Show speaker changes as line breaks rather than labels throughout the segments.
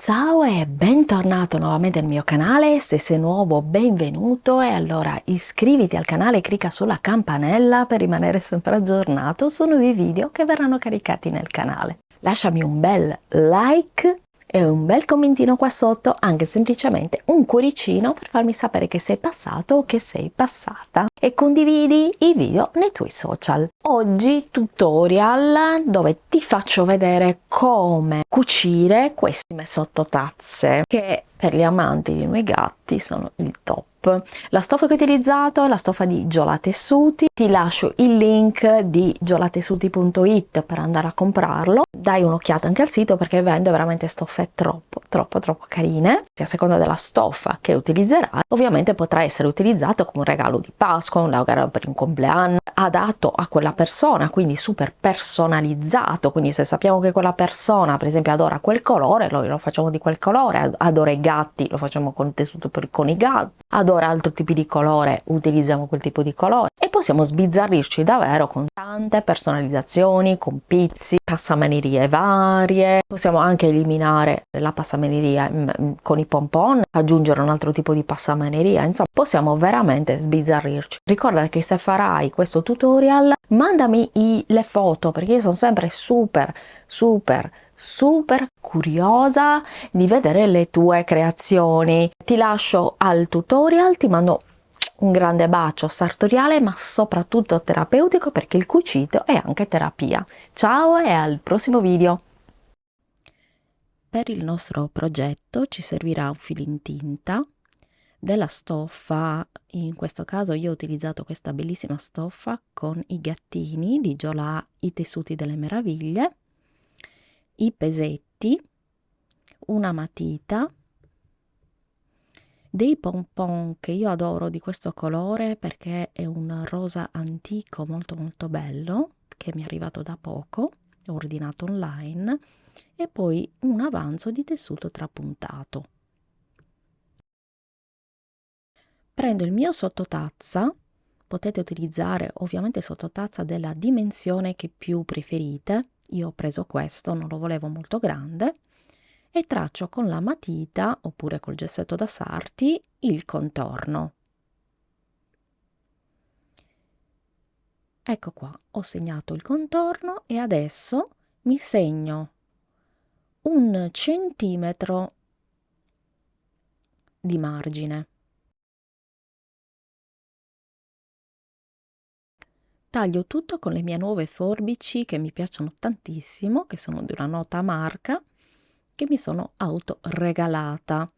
Ciao e bentornato nuovamente nel mio canale. Se sei nuovo, benvenuto, e allora iscriviti al canale e clicca sulla campanella per rimanere sempre aggiornato su nuovi video che verranno caricati nel canale. Lasciami un bel like e un bel commentino qua sotto, anche semplicemente un cuoricino per farmi sapere che sei passato o che sei passata, e condividi i video nei tuoi social. Oggi tutorial dove ti faccio vedere come cucire queste sottotazze che per gli amanti dei miei gatti sono il top. La stoffa che ho utilizzato è la stoffa di Giola Tessuti. Ti lascio il link di giolatessuti.it per andare a comprarlo. Dai un'occhiata anche al sito perché vende veramente stoffe troppo carine. A seconda della stoffa che utilizzerai, ovviamente potrà essere utilizzato come un regalo di Pasqua, un regalo per un compleanno, adatto a quella persona, quindi super personalizzato. Quindi se sappiamo che quella persona per esempio adora quel colore, lo facciamo di quel colore. Adora i gatti, lo facciamo con tessuto con i gatti. Adora altri tipi di colore, utilizziamo quel tipo di colore, e possiamo sbizzarrirci davvero con tante personalizzazioni, con pizzi, passamanerie varie. Possiamo anche eliminare la passamaneria con i pompon, aggiungere un altro tipo di passamaneria. Insomma, possiamo veramente sbizzarrirci. Ricorda che se farai questo tutorial, mandami le foto, perché io sono sempre super curiosa di vedere le tue creazioni. Ti lascio al tutorial, ti mando un grande bacio sartoriale, ma soprattutto terapeutico, perché il cucito è anche terapia. Ciao e al prossimo video! Per il nostro progetto ci servirà un filo in tinta, della stoffa. In questo caso io ho utilizzato questa bellissima stoffa con i gattini di Giola, i tessuti delle meraviglie, i pesetti, una matita, dei pompon che io adoro di questo colore perché è un rosa antico molto bello, che mi è arrivato da poco, ho ordinato online, e poi un avanzo di tessuto trapuntato. Prendo il mio sottotazza, potete utilizzare ovviamente sottotazza della dimensione che più preferite. Io ho preso questo, non lo volevo molto grande, e traccio con la matita oppure col gessetto da sarti il contorno. Ecco qua, ho segnato il contorno e adesso mi segno 1 centimetro di margine. Taglio tutto con le mie nuove forbici che mi piacciono tantissimo, che sono di una nota marca, che mi sono autoregalata.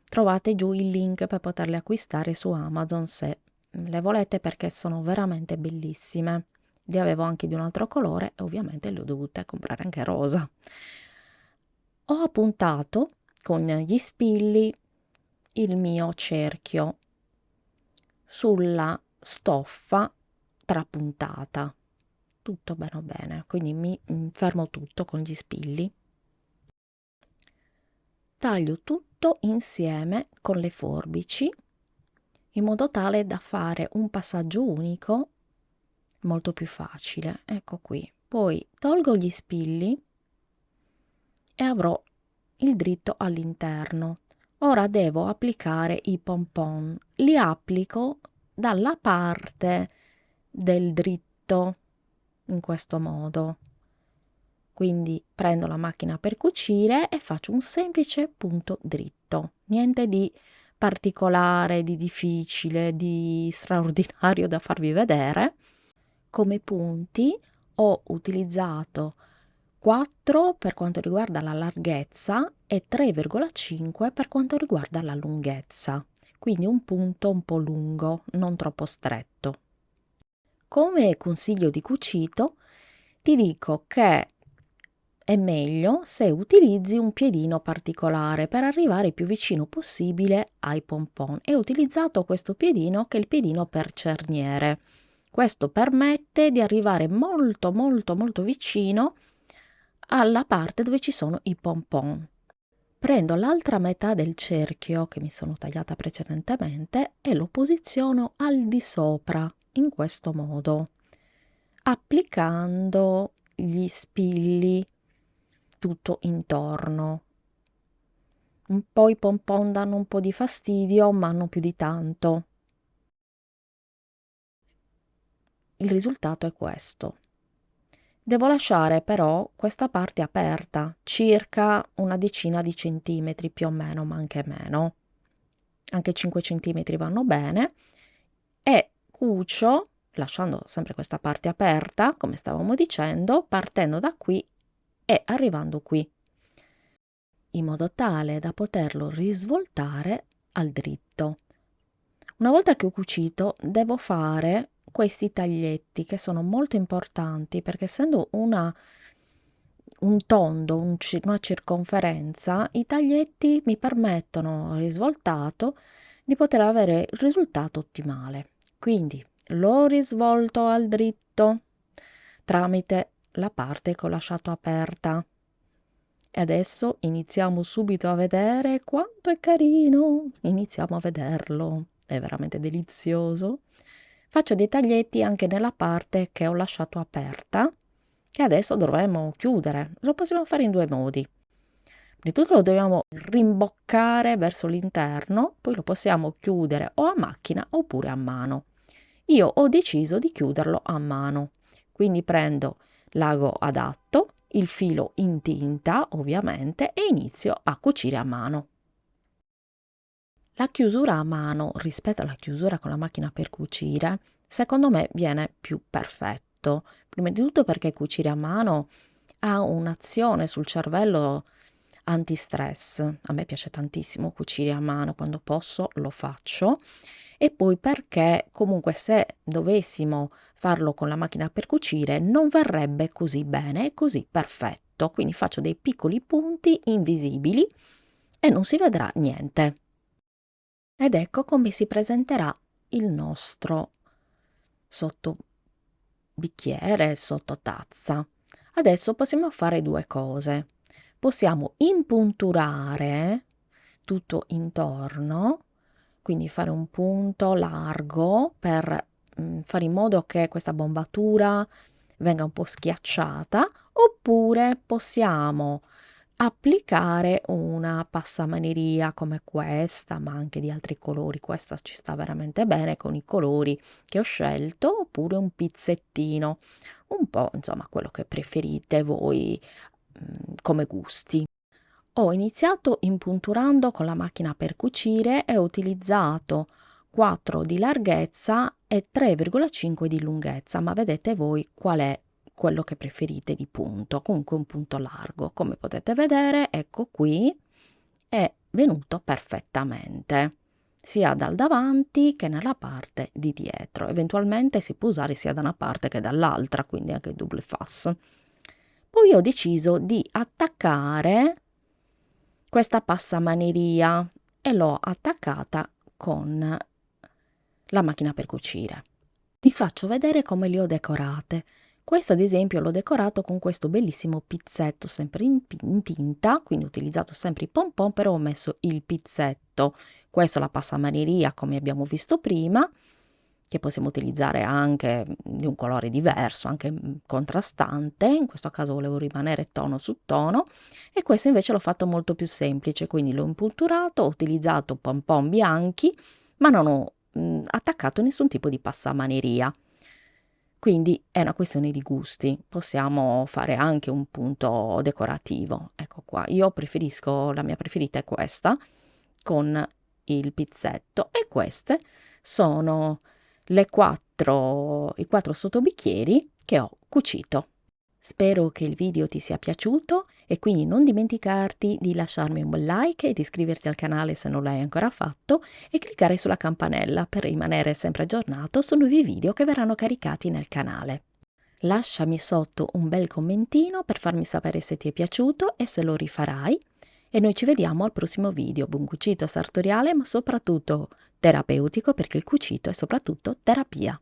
Trovate giù il link per poterle acquistare su Amazon se le volete, perché sono veramente bellissime. Li avevo anche di un altro colore e ovviamente le ho dovute comprare anche rosa. Ho appuntato con gli spilli il mio cerchio sulla stoffa trapuntata, tutto bene, quindi mi fermo tutto con gli spilli, taglio tutto insieme con le forbici in modo tale da fare un passaggio unico molto più facile. Ecco qui, poi tolgo gli spilli e avrò il dritto all'interno. Ora devo applicare i pompon, li applico dalla parte del dritto in questo modo. Quindi prendo la macchina per cucire e faccio un semplice punto dritto, niente di particolare, di difficile, di straordinario da farvi vedere. Come punti ho utilizzato 4 per quanto riguarda la larghezza e 3,5 per quanto riguarda la lunghezza, quindi un punto un po' lungo, non troppo stretto. Come consiglio di cucito ti dico che è meglio se utilizzi un piedino particolare per arrivare più vicino possibile ai pompon, e ho utilizzato questo piedino che è il piedino per cerniere. Questo permette di arrivare molto vicino alla parte dove ci sono i pompon. Prendo l'altra metà del cerchio che mi sono tagliata precedentemente e lo posiziono al di sopra in questo modo, applicando gli spilli tutto intorno. Un po' i pompon danno un po' di fastidio, ma non più di tanto. Il risultato è questo. Devo lasciare però questa parte aperta, circa una decina di centimetri più o meno, ma anche meno. Anche 5 centimetri vanno bene. E cucio, lasciando sempre questa parte aperta, come stavamo dicendo, partendo da qui e arrivando qui, in modo tale da poterlo risvoltare al dritto. Una volta che ho cucito, devo fare questi taglietti che sono molto importanti perché essendo un tondo, una circonferenza, i taglietti mi permettono, risvoltato, di poter avere il risultato ottimale. Quindi lo risvolto al dritto tramite la parte che ho lasciato aperta. E adesso iniziamo subito a vedere quanto è carino. Iniziamo a vederlo. È veramente delizioso. Faccio dei taglietti anche nella parte che ho lasciato aperta, che adesso dovremo chiudere. Lo possiamo fare in due modi. Di tutto lo dobbiamo rimboccare verso l'interno, poi lo possiamo chiudere o a macchina oppure a mano. Io ho deciso di chiuderlo a mano, quindi prendo l'ago adatto, il filo in tinta ovviamente e inizio a cucire a mano. La chiusura a mano rispetto alla chiusura con la macchina per cucire, secondo me viene più perfetto. Prima di tutto perché cucire a mano ha un'azione sul cervello antistress. A me piace tantissimo cucire a mano, quando posso lo faccio. E poi perché comunque se dovessimo farlo con la macchina per cucire non verrebbe così bene e così perfetto. Quindi faccio dei piccoli punti invisibili e non si vedrà niente. Ed ecco come si presenterà il nostro sottobicchiere, sottotazza. Adesso possiamo fare due cose. Possiamo impunturare tutto intorno, quindi fare un punto largo per fare in modo che questa bombatura venga un po' schiacciata, oppure possiamo applicare una passamaneria come questa, ma anche di altri colori. Questa ci sta veramente bene con i colori che ho scelto, oppure un pizzettino, un po' insomma quello che preferite voi come gusti. Ho iniziato impunturando con la macchina per cucire e ho utilizzato 4 di larghezza e 3,5 di lunghezza, ma vedete voi qual è quello che preferite di punto, comunque un punto largo. Come potete vedere, ecco qui, è venuto perfettamente, sia dal davanti che nella parte di dietro. Eventualmente si può usare sia da una parte che dall'altra, quindi anche il double fas. Poi ho deciso di attaccare questa passamaneria e l'ho attaccata con la macchina per cucire. Ti faccio vedere come le ho decorate. Questo ad esempio l'ho decorato con questo bellissimo pizzetto sempre in tinta, quindi ho utilizzato sempre i pompon, però ho messo il pizzetto. Questo è la passamaneria come abbiamo visto prima, che possiamo utilizzare anche di un colore diverso, anche contrastante. In questo caso volevo rimanere tono su tono, e questo invece l'ho fatto molto più semplice, quindi l'ho impunturato, ho utilizzato pompon bianchi, ma non ho attaccato nessun tipo di passamaneria. Quindi è una questione di gusti, possiamo fare anche un punto decorativo. Ecco qua, io preferisco, la mia preferita è questa, con il pizzetto, e queste sono i 4 sottobicchieri che ho cucito. Spero che il video ti sia piaciuto e quindi non dimenticarti di lasciarmi un bel like e di iscriverti al canale se non l'hai ancora fatto e cliccare sulla campanella per rimanere sempre aggiornato su nuovi video che verranno caricati nel canale. Lasciami sotto un bel commentino per farmi sapere se ti è piaciuto e se lo rifarai, e noi ci vediamo al prossimo video. Buon cucito sartoriale, ma soprattutto terapeutico, perché il cucito è soprattutto terapia.